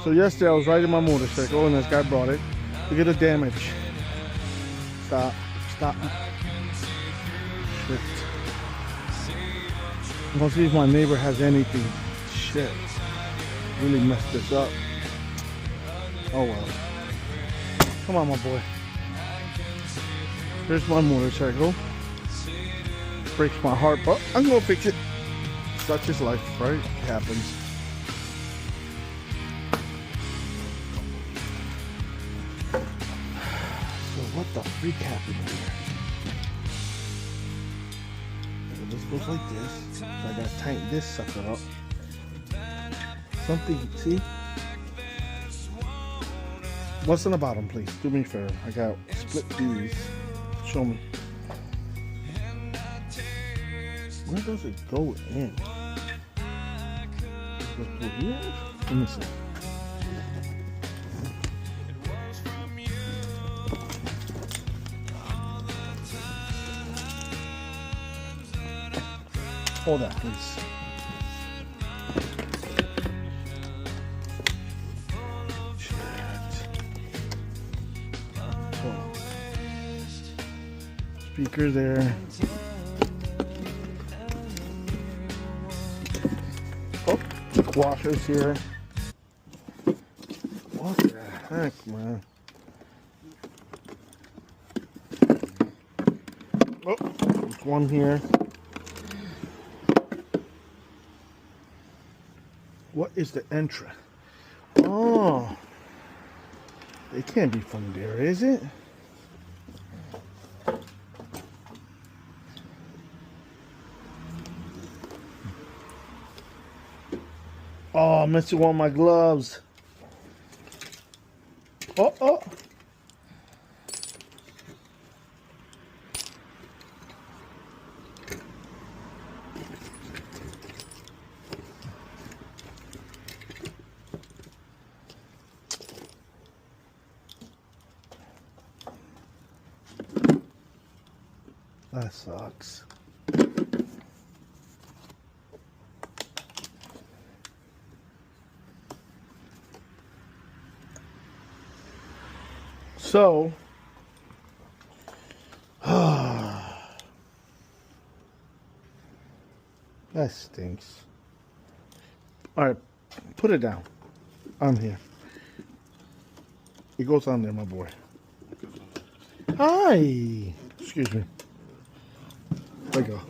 So yesterday I was riding my motorcycle and this guy brought it. Look at the damage. Stop. Stop. Shit. Let's see if my neighbor has anything. Shit. Really messed this up. Oh well. Come on, my boy. Here's my motorcycle. Breaks my heart, but I'm gonna fix it. Such is life, right? It happens. So what the freak happened here? So this goes like this. So I gotta tighten this sucker up. Something, see? What's on the bottom, please? Do me a favor. I got split these. Show me. Where does it go in? Does it go through here? Let me see. Hold that, please. Speaker there. Oh, washers here. What the heck, man? Oh, there's one here. What is the entrance? Oh, it can't be from there, is it? Oh, I'm missing one of my gloves. Oh, oh. That sucks. So, that stinks. All right, put it down. On here. It goes on there, my boy. Hi. Excuse me. There you go.